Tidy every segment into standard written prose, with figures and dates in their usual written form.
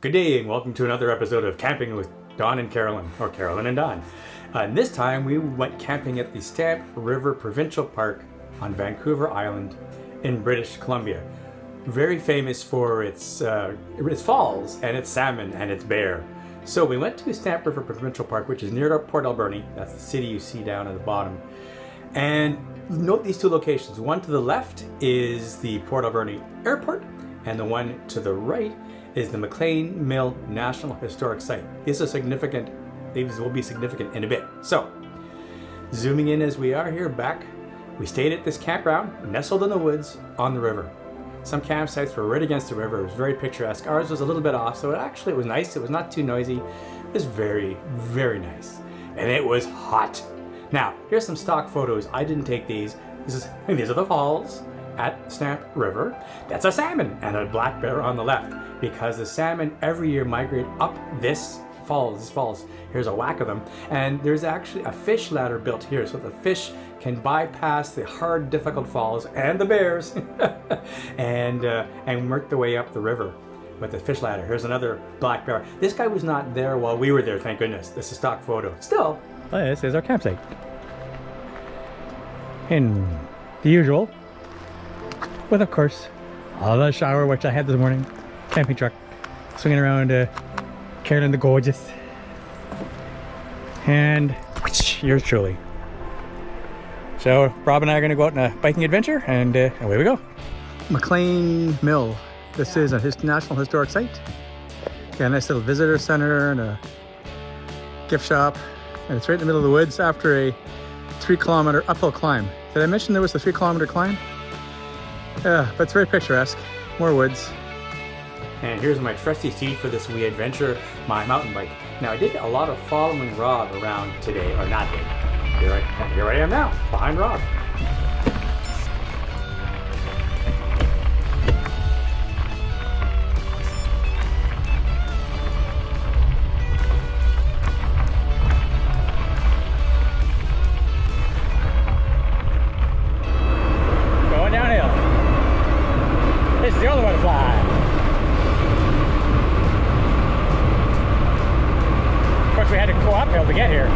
Good day and welcome to another episode of Camping with Don and Carolyn, or Carolyn and Don. And this time we went camping at the Stamp River Provincial Park on Vancouver Island in British Columbia. Very famous for its falls and its salmon and its bear. So we went to Stamp River Provincial Park, which is near Port Alberni. That's the city you see down at the bottom. And note these two locations. One to the left is the Port Alberni Airport, and the one to the right is the McLean Mill National Historic Site. These will be significant in a bit. So, zooming in as we are here back, we stayed at this campground, nestled in the woods on the river. Some campsites were right against the river. It was very picturesque. Ours was a little bit off, so it was nice. It was not too noisy. It was very, very nice. And it was hot. Now, here's some stock photos. I didn't take these. These are the falls at Stamp River. That's a salmon and a black bear on the left, because the salmon every year migrate up this falls. Here's a whack of them. And there's actually a fish ladder built here so the fish can bypass the hard, difficult falls and the bears and work their way up the river with the fish ladder. Here's another black bear. This guy was not there while we were there, thank goodness. This is a stock photo. Still, this is our campsite. In the usual, with of course, the shower which I had this morning, camping truck, swinging around Carolyn the Gorgeous, and yours truly. So Rob and I are going to go out on a biking adventure, and away we go. McLean Mill. This is a National Historic Site. Got a nice little visitor center and a gift shop, and it's right in the middle of the woods after a 3-kilometer uphill climb. Did I mention there was a 3-kilometer climb? Yeah, but it's very picturesque. More woods. And here's my trusty seat for this wee adventure, my mountain bike. Now I did a lot of following Rob around today, or not today. Here I am now, behind Rob. Going downhill. This is the only way to fly. Of course, we had to go uphill to get here.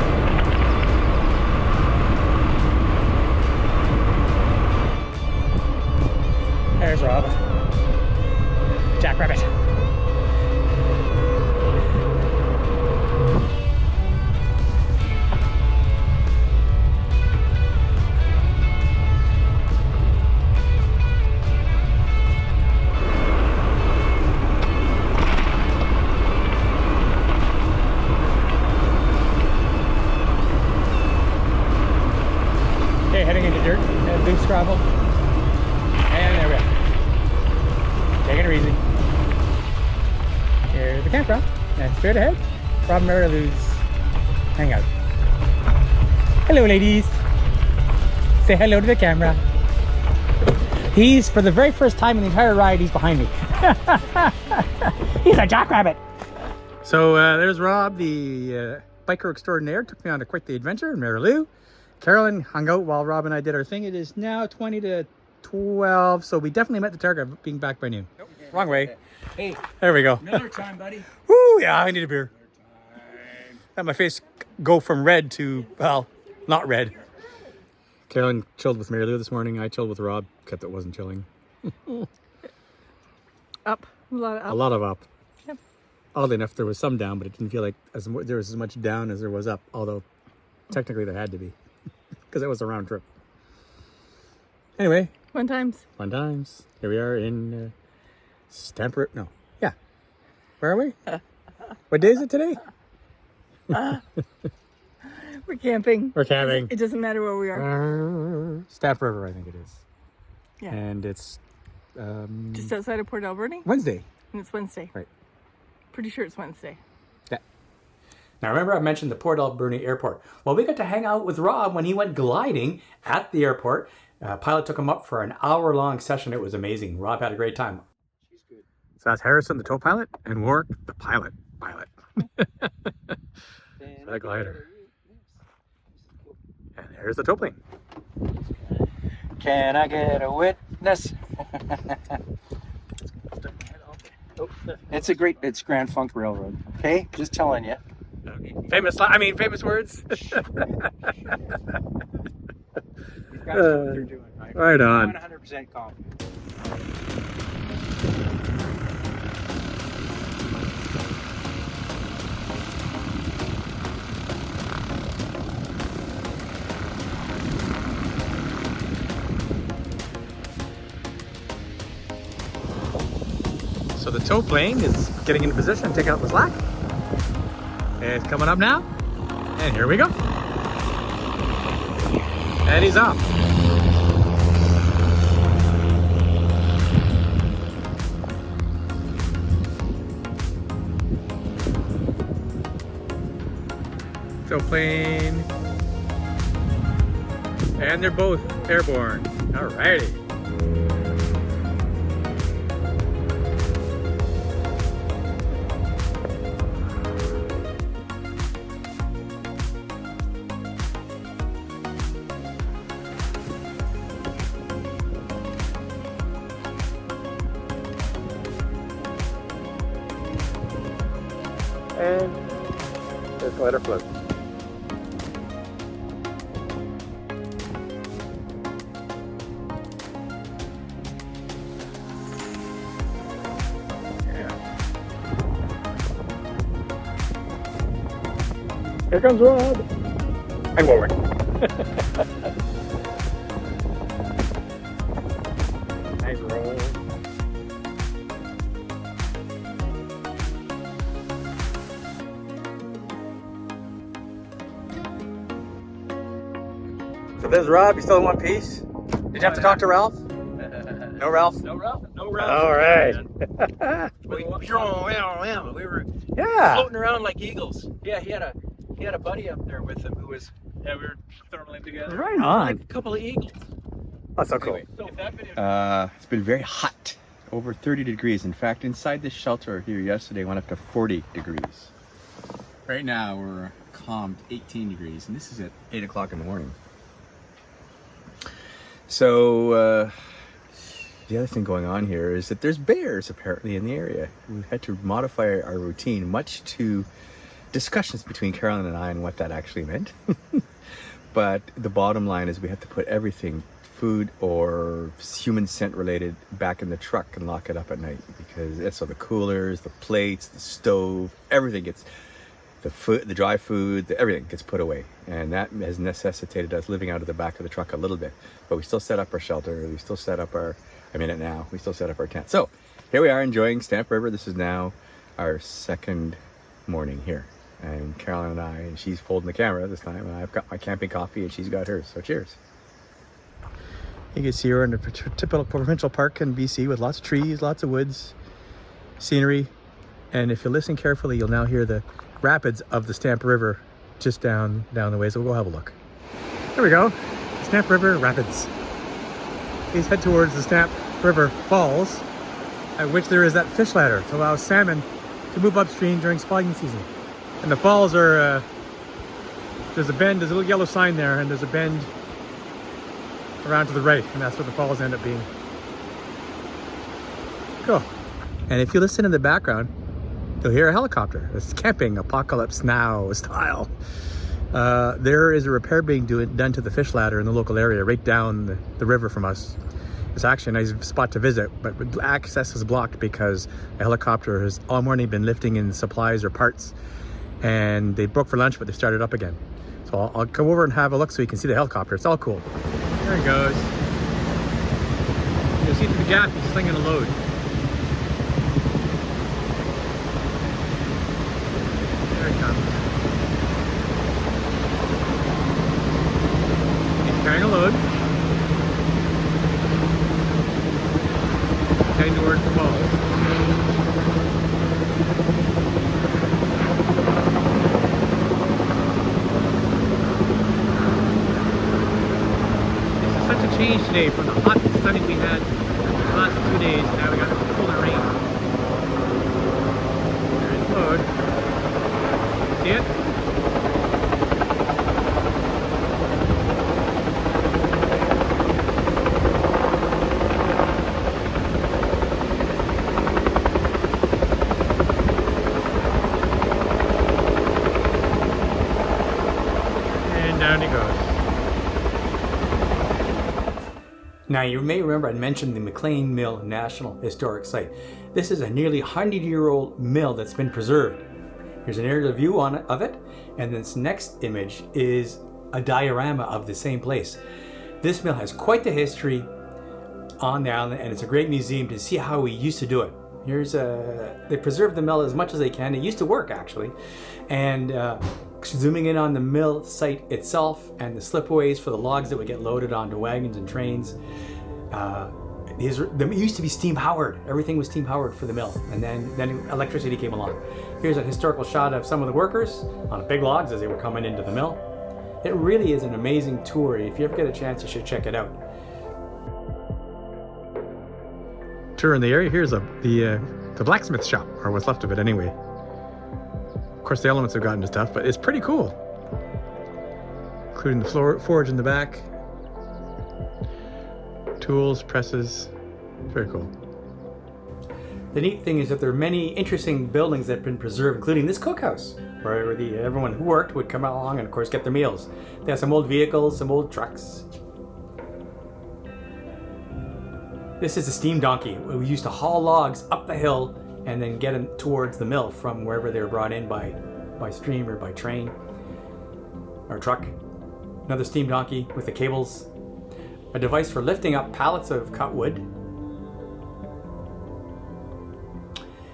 There's Rob. Jackrabbit. Okay, heading into dirt and loose gravel. And there we are. Taking it easy. Here's the campground. And straight ahead, Rob and Marilou's hangout. Hello, ladies. Say hello to the camera. He's, for the very first time in the entire ride, he's behind me. He's a jackrabbit. So there's Rob, the biker extraordinaire. Took me on quite the adventure. And Marilou. Carolyn hung out while Rob and I did our thing. It is now 20 to 12, so we definitely met the target of being back by noon. Nope. Wrong way. Hey, there we go. Miller time, buddy. Woo, yeah, I need a beer. Let my face go from red to, well, not red. Carolyn chilled with Mary Lou this morning. I chilled with Rob, except it wasn't chilling. Up. A lot of up. A lot of up. Yep. Oddly enough, there was some down, but it didn't feel like there was as much down as there was up, although technically there had to be, because it was a round trip. Anyway. Fun times. Fun times. Here we are in Stamp River. No. Yeah. Where are we? What day is it today? We're camping. We're camping. It doesn't matter where we are. Stamp River, I think it is. Yeah. And it's just outside of Port Alberni. Wednesday. And it's Wednesday. Right. Pretty sure it's Wednesday. Yeah. Now remember I mentioned the Port Alberni Airport. Well, we got to hang out with Rob when he went gliding at the airport. Pilot took him up for an hour-long session. It was amazing. Rob had a great time. She's good. So that's Harrison, the tow pilot, and Warwick, the pilot. That glider. And there's the tow plane. Can I get a witness? It's Grand Funk Railroad. Okay, just telling you. Okay. Famous words. These guys know what they're doing, right? Right on. 100% confident. So the tow plane is getting into position, taking out the slack. It's coming up now. And here we go. And he's off. Tow plane. And they're both airborne. Alrighty. And just let her float. Yeah. Here comes Rob. I'm forward. Nice roll. So there's Rob, he's still in one piece. Did you have to talk to Ralph? No Ralph? No Ralph. No Ralph. All right. We were Yeah. floating around like eagles. Yeah, he had a buddy up there with him who was. Yeah, we were thermaling together. Right Like on. a couple of eagles. That's so cool. Anyway, so if that video It's been very hot, over 30 degrees. In fact, inside this shelter here yesterday went up to 40 degrees. Right now we're calmed 18 degrees, and this is at 8 o'clock in the morning. So the other thing going on here is that there's bears apparently in the area. We've had to modify our routine, much to discussions between Carolyn and I on what that actually meant. But the bottom line is we have to put everything, food or human scent related, back in the truck and lock it up at night, because it's so the coolers, the plates, the stove, everything gets, the food, the dry food, everything gets put away. And that has necessitated us living out of the back of the truck a little bit. But we still set up our shelter. We still set up our, we still set up our tent. So here we are enjoying Stamp River. This is now our second morning here. And Carolyn and I, and she's folding the camera this time, and I've got my camping coffee and she's got hers. So cheers. You can see we're in a typical provincial park in BC with lots of trees, lots of woods, scenery. And if you listen carefully, you'll now hear the rapids of the Stamp River just down the way. So we'll go have a look. There we go. Stamp River Rapids. Please head towards the Stamp River Falls, at which there is that fish ladder to allow salmon to move upstream during spawning season. And the falls are, there's a bend, there's a little yellow sign there, and there's a bend around to the right, and that's where the falls end up being. Cool. And if you listen in the background, you'll hear a helicopter. It's camping apocalypse now style. There is a repair being done to the fish ladder in the local area, right down the river from us. It's actually a nice spot to visit, but access is blocked because a helicopter has all morning been lifting in supplies or parts, and they broke for lunch, but they started up again. So I'll come over and have a look so you can see the helicopter. It's all cool. There it goes. You'll see through the gap, he's slinging a load. There it comes. He's carrying a load. Heading towards the falls. Change today from the hot sunny we had the last 2 days. Now we got cooler rain. There's the load. See it? Now, you may remember I mentioned the McLean Mill National Historic Site. This is a nearly 100-year-old mill that's been preserved. Here's an aerial view of it, and this next image is a diorama of the same place. This mill has quite the history on the island, and it's a great museum to see how we used to do it. They preserved the mill as much as they can. It used to work, actually. And zooming in on the mill site itself and the slipways for the logs that would get loaded onto wagons and trains. It used to be steam powered. Everything was steam powered for the mill, and then electricity came along. Here's a historical shot of some of the workers on big logs as they were coming into the mill. It really is an amazing tour. If you ever get a chance, you should check it out. Tour in the area. Here's the blacksmith shop, or what's left of it anyway. Of course, the elements have gotten to stuff, but it's pretty cool, including the forge in the back. Tools, presses, very cool. The neat thing is that there are many interesting buildings that have been preserved, including this cookhouse, where everyone who worked would come along and, of course, get their meals. They have some old vehicles, some old trucks. This is a steam donkey. We used to haul logs up the hill and then get them towards the mill from wherever they were brought in by stream or by train or truck. Another steam donkey with the cables. A device for lifting up pallets of cut wood.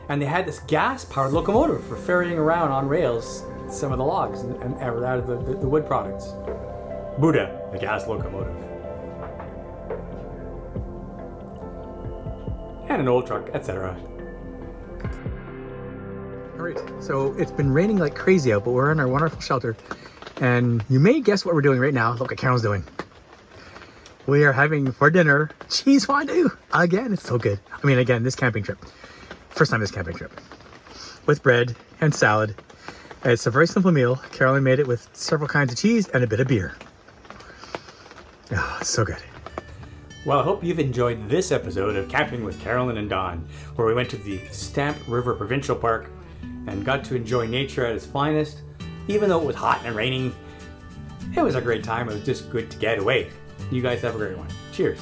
And they had this gas-powered locomotive for ferrying around on rails some of the logs and out of the wood products. Buddha, the gas locomotive. And an old truck, etc. Alright, so it's been raining like crazy out, but we're in our wonderful shelter. And you may guess what we're doing right now. Look what Carolyn's doing. We are having for dinner cheese fondue. Again, it's so good. I mean, again, this camping trip. First time this camping trip. With bread and salad. It's a very simple meal. Carolyn made it with several kinds of cheese and a bit of beer. Oh, it's so good. Well, I hope you've enjoyed this episode of Camping with Carolyn and Don, where we went to the Stamp River Provincial Park and got to enjoy nature at its finest. Even though it was hot and raining, it was a great time. It was just good to get away. You guys have a great one. Cheers.